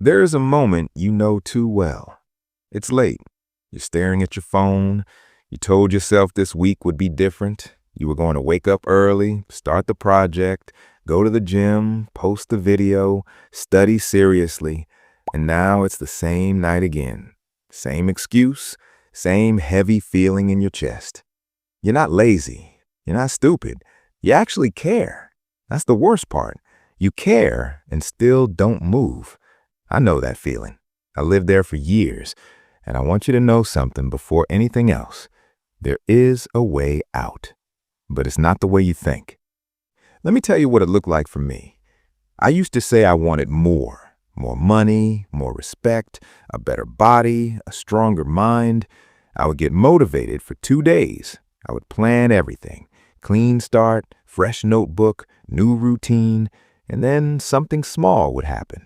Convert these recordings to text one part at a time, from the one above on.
There is a moment you know too well. It's late. You're staring at your phone. You told yourself this week would be different. You were going to wake up early, start the project, go to the gym, post the video, study seriously. And now it's the same night again. Same excuse, same heavy feeling in your chest. You're not lazy. You're not stupid. You actually care. That's the worst part. You care and still don't move. I know that feeling. I lived there for years, and I want you to know something before anything else. There is a way out, but it's not the way you think. Let me tell you what it looked like for me. I used to say I wanted more money, more respect, a better body, a stronger mind. I would get motivated for 2 days. I would plan everything. Clean start, fresh notebook, new routine, and then something small would happen.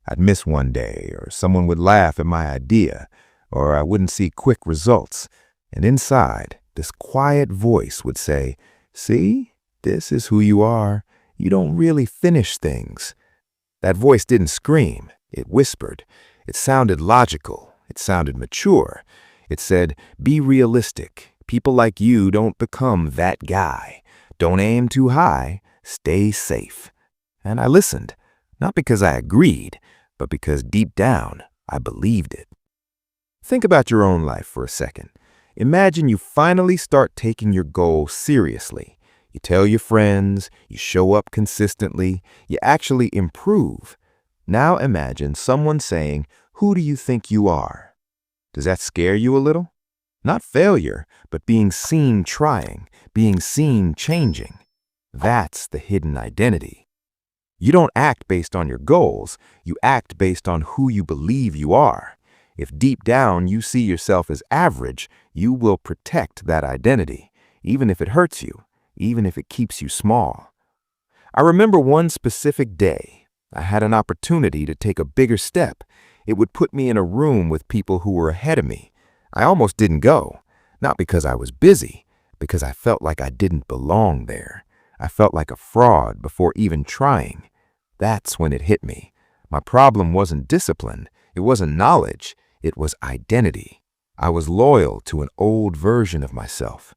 I'd miss one day, or someone would laugh at my idea, or I wouldn't see quick results. And inside, this quiet voice would say, "See, this is who you are. You don't really finish things." That voice didn't scream. It whispered. It sounded logical. It sounded mature. It said, "Be realistic. People like you don't become that guy. Don't aim too high. Stay safe." And I listened, not because I agreed, but because deep down, I believed it. Think about your own life for a second. Imagine you finally start taking your goal seriously. You tell your friends, you show up consistently, you actually improve. Now imagine someone saying, "Who do you think you are?" Does that scare you a little? Not failure, but being seen trying, being seen changing. That's the hidden identity. You don't act based on your goals, you act based on who you believe you are. If deep down you see yourself as average, you will protect that identity, even if it hurts you, even if it keeps you small. I remember one specific day. I had an opportunity to take a bigger step. It would put me in a room with people who were ahead of me. I almost didn't go, not because I was busy, because I felt like I didn't belong there. I felt like a fraud before even trying. That's when it hit me. My problem wasn't discipline. It wasn't knowledge. It was identity. I was loyal to an old version of myself.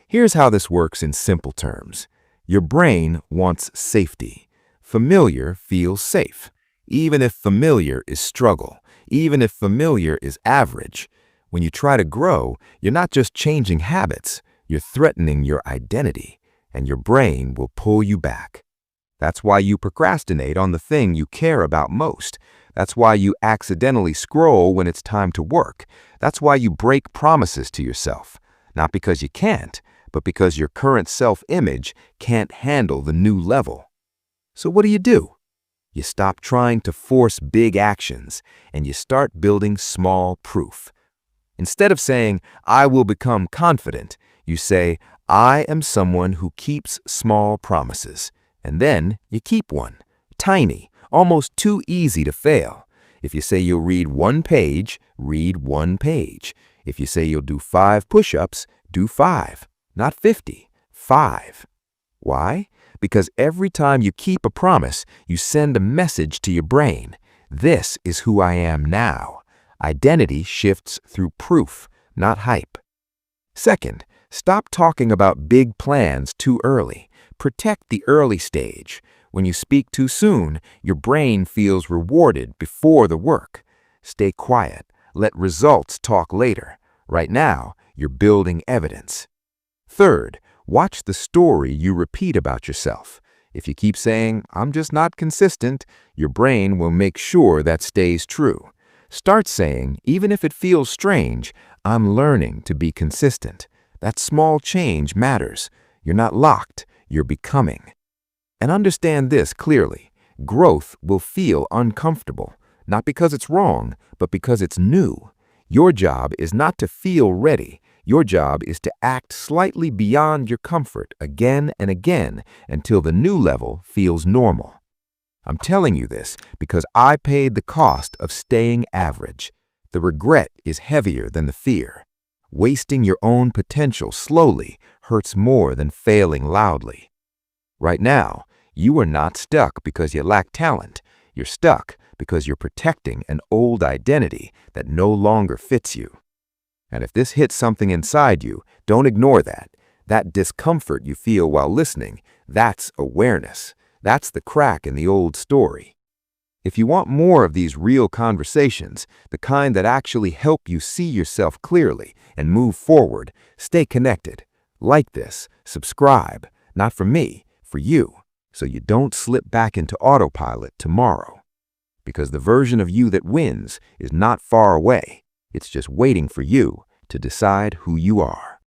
Here's how this works in simple terms. Your brain wants safety. Familiar feels safe, even if familiar is struggle, even if familiar is average. When you try to grow, you're not just changing habits, you're threatening your identity, and your brain will pull you back. That's why you procrastinate on the thing you care about most. That's why you accidentally scroll when it's time to work. That's why you break promises to yourself. Not because you can't, but because your current self-image can't handle the new level. So what do? You stop trying to force big actions, and you start building small proof. Instead of saying, "I will become confident," you say, "I am someone who keeps small promises." And then you keep one, tiny, almost too easy to fail. If you say you'll read 1 page, read 1 page. If you say you'll do 5 push-ups, do 5, not 50, 5. Why? Because every time you keep a promise, you send a message to your brain. This is who I am now. Identity shifts through proof, not hype. Second, stop talking about big plans too early. Protect the early stage. When you speak too soon, your brain feels rewarded before the work. Stay quiet. Let results talk later. Right now, you're building evidence. Third, watch the story you repeat about yourself. If you keep saying, "I'm just not consistent," your brain will make sure that stays true. Start saying, even if it feels strange, "I'm learning to be consistent." That small change matters. You're not locked. You're becoming. And understand this clearly. Growth will feel uncomfortable, not because it's wrong, but because it's new. Your job is not to feel ready. Your job is to act slightly beyond your comfort again and again until the new level feels normal. I'm telling you this because I paid the cost of staying average. The regret is heavier than the fear. Wasting your own potential slowly hurts more than failing loudly. Right now, you are not stuck because you lack talent. You're stuck because you're protecting an old identity that no longer fits you. And if this hits something inside you, don't ignore that. That discomfort you feel while listening, that's awareness. That's the crack in the old story. If you want more of these real conversations, the kind that actually help you see yourself clearly and move forward, stay connected. Like this, subscribe, not for me, for you, so you don't slip back into autopilot tomorrow. Because the version of you that wins is not far away. It's just waiting for you to decide who you are.